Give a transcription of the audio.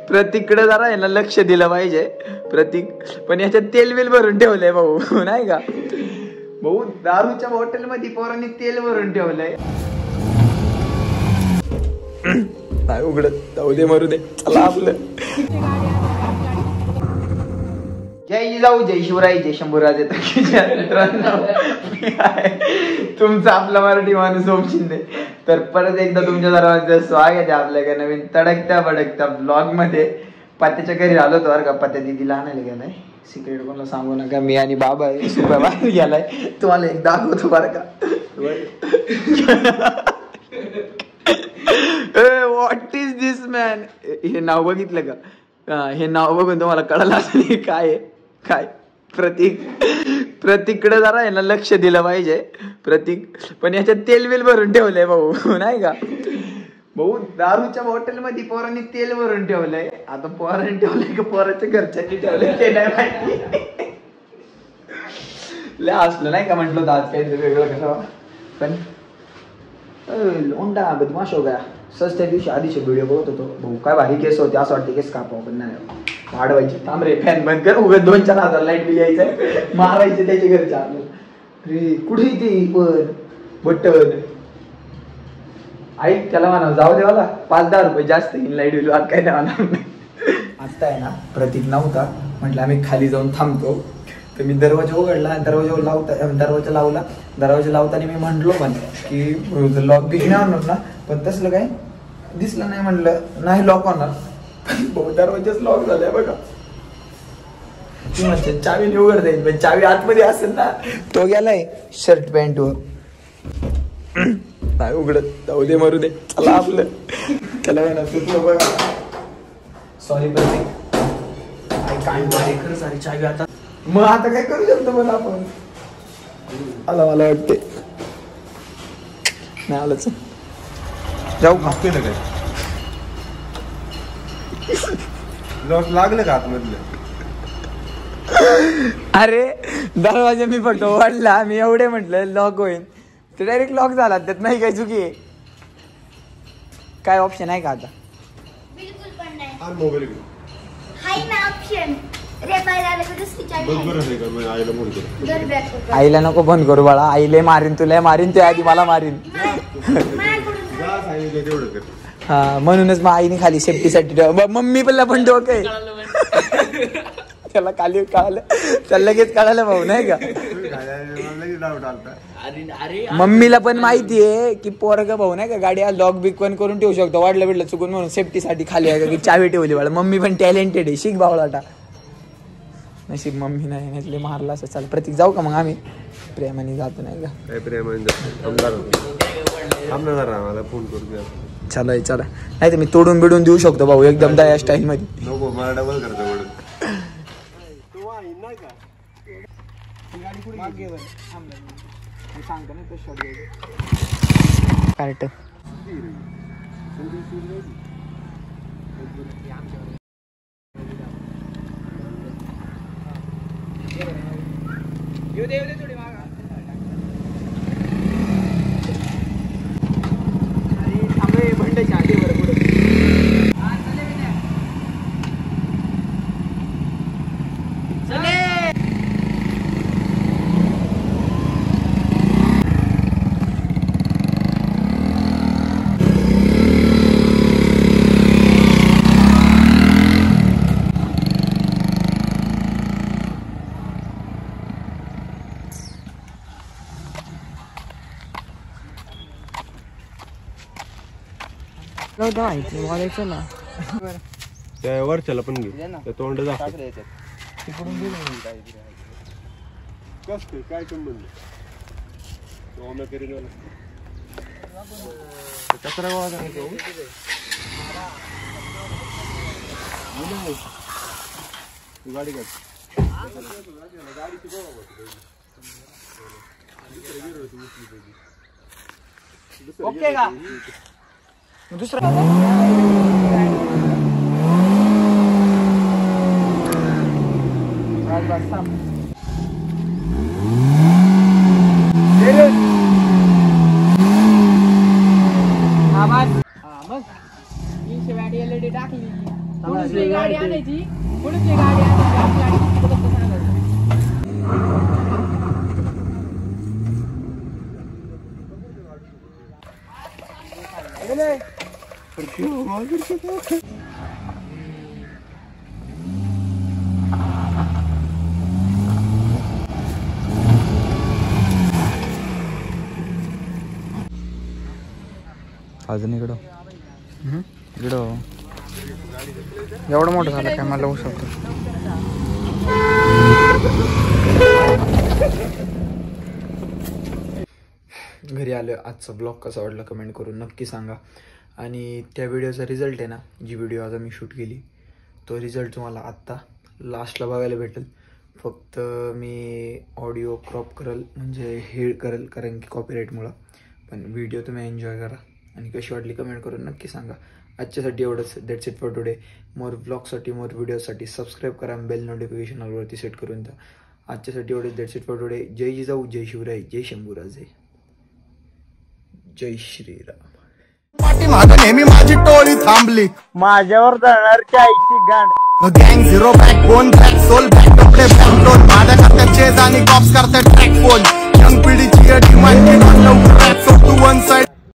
प्रतीककडे जरा यांना लक्ष दिलं पाहिजे. प्रतीक पण याच्यात तेल बिल भरून ठेवलंय भाऊ, नाही का भाऊ? दारूच्या बॉटल मध्ये पोरांनी तेल भरून ठेवलंय. नाही उघडत, जाऊ दे, मरू दे, चला आपलं. जय जाऊ, जय शिवराय, जय शंभूराजे. मित्रांनो, तुमचा आपला मराठी माणूस ओम शिंदे. तर परत एकदा तुमच्या सर्वांचं स्वागत आहे आपल्या एका नवीन तडकत्या बडकत्या ब्लॉग मध्ये. पत्त्याच्या घरी आलो होतो बरं का. पत्त्या दिदीला आणायला गेलाय. सिक्रेट कोणाला सांगू नका. मी आणि बाबा आहे, सुपा बाहेर गेलाय. तुम्हाला एक दाखवतो बरं का. What is this man? हे नाव बघितलं का? हे नाव बघून तुम्हाला कळलं असेल काय आहे. काय प्रतीककडे जरा यांना लक्ष दिलं पाहिजे. प्रतीक पण याच्यात तेल बिल भरून ठेवलंय भाऊ, नाही का भाऊ? दारूच्या बॉटल मध्ये पोरांनी तेल भरून ठेवलंय. आता पोरांनी ठेवलंय का पोराच्या घरच्यांनी ठेवलंय ते नाही माहिती. लय असलं नाही का, म्हटलं आज काहीतरी वेगळं करावं. पण लोंडा बदमाश हो गया. सच त्या दिवशी आधीचे व्हिडिओ बघत होतो भाऊ, काय भारी केस होते. असं वाटते केस कापावं, पण नाही वाढवायचे. थांब रे, फॅन बंद कर. उगाच 2-4 हजार लाईट बिल यायचं, मारायचे त्याच्या घरच्या. रे कुठे ते पण बटन ऐक, त्याला म्हणा जाऊ दे मला 5-10 रुपये जास्त येईल लाईट बिल. आज काय नाही म्हणा. आता आहे ना, प्रतीक नव्हता, म्हटलं आम्ही खाली जाऊन थांबतो. तर मी दरवाजा उघडला, दरवाजा लावताना मी म्हटलो पण की लॉक बी नाही होणार ना, पण तसलं काय दिसलं नाही. म्हटलं नाही लॉक होणार. दरवाजाच लॉक झालाय बघा. ती म्हणते चावी उघडता येईल, पण चावी आतमध्ये असेल ना. तो गेलाय शर्ट पॅन्ट वर. नाही उघडत, जाऊ दे, मरू दे, चला आपलं. त्याला म्हणा सुटलं बघा. सॉरी प्रतीक, काय खरं सारी चावी आता. मग आता काय करू शकतो मला आपण? मला वाटते नाही आलंच. जाऊ केलं काय? लॉक लागलं का आतमधलं? अरे दरवाजा मी फक्त वाढला, मी एवढे म्हटलं लॉक होईल, ते डायरेक्ट लॉक झाला. त्यात नाही काय चुकी आहे? काय ऑप्शन आहे का आता? बिलकुल पण नाही. हा मोबाईल घेऊ. हाय ना ऑप्शन. रिपेअर आलं का दुसरी चावी बघ बरं आहे का? मी आईला फोन करतो. दोन बॅग कर. आईला नको फोन करू बाळा. आईले मारीन, तुला मारीन, ते आधी मला मारीन. जा सांगितलं तेवढं कर. हा, म्हणूनच मग आईने खाली सेफ्टीसाठी ठेव. मम्मी पण डोकं त्याला खाली कळालं, त्याला लगेच कळालं भाऊ, नाही का? मम्मीला पण माहितीये की पोरगा भाऊ नाही का गाडी लॉक बिक पण करून ठेवू शकतो. वाढलं बिडलं चुकून म्हणून सेफ्टीसाठी खाली आहे की चावी ठेवली बाळा. मम्मी पण टॅलेंटेड आहे. शिक भावलाटा. नशीब मम्मी नाही मारला असं. चाल प्रतीक, जाऊ का मग? आम्ही प्रेमाने जातो, नाही का? काय प्रेमाने मला फोन करू. चला चला, नाही तर मी तोडून बिडून देऊ शकतो भाऊ, एकदम दया स्टाईल मध्ये. नको, मला डबल करतो. कार्ट भंडाच्या आधीवर बोलायचं ना. त्या वरच्याला पण घेऊ. त्या तोंड दाखव. काय संबंध? कचरा गोळा करायचा गाडी काढ. ओके का? दुसरा मग 300 वॅट LED टाकली पुढची गाडी आणायची पुढची गाडी आणायची आपली गाडी किती अजून इकडं एवढं मोठं झालं काय मला होऊ शकतो. घरी आलो. आजचा ब्लॉग कसा वाटला कमेंट करून नक्की सांगा. आणि त्या व्हिडिओचा रिझल्ट आहे ना, जी व्हिडिओ आज मी शूट केली तो रिझल्ट तुम्हाला आत्ता लास्टला बघायला भेटेल. फक्त मी ऑडिओ क्रॉप करेल म्हणजे हेड करेल कारण की कॉपीराईटमुळं. पण व्हिडिओ तुम्ही एन्जॉय करा आणि कशी वाटली कमेंट करून नक्की सांगा. आजच्यासाठी एवढंच. That's it for today. More ब्लॉगसाठी मोर व्हिडिओसाठी सबस्क्राईब करा. बेल नोटिफिकेशन ऑलवरती सेट करून द्या. आजच्यासाठी एवढंच. That's it for today. जय जिजाऊ, जय शिवराय, जय शंभूराजे, जय श्रीराम. पाठीमागं नेहमी माझी टोळी थांबली. माझ्यावर जाणार आईची गांड. गँग zero back bone back soul back कपडे बॅक माझ्या खात्यात चेज आणि कॉप्स करतात ट्रॅक फोन. यंग पिढीची डिमांड लवकर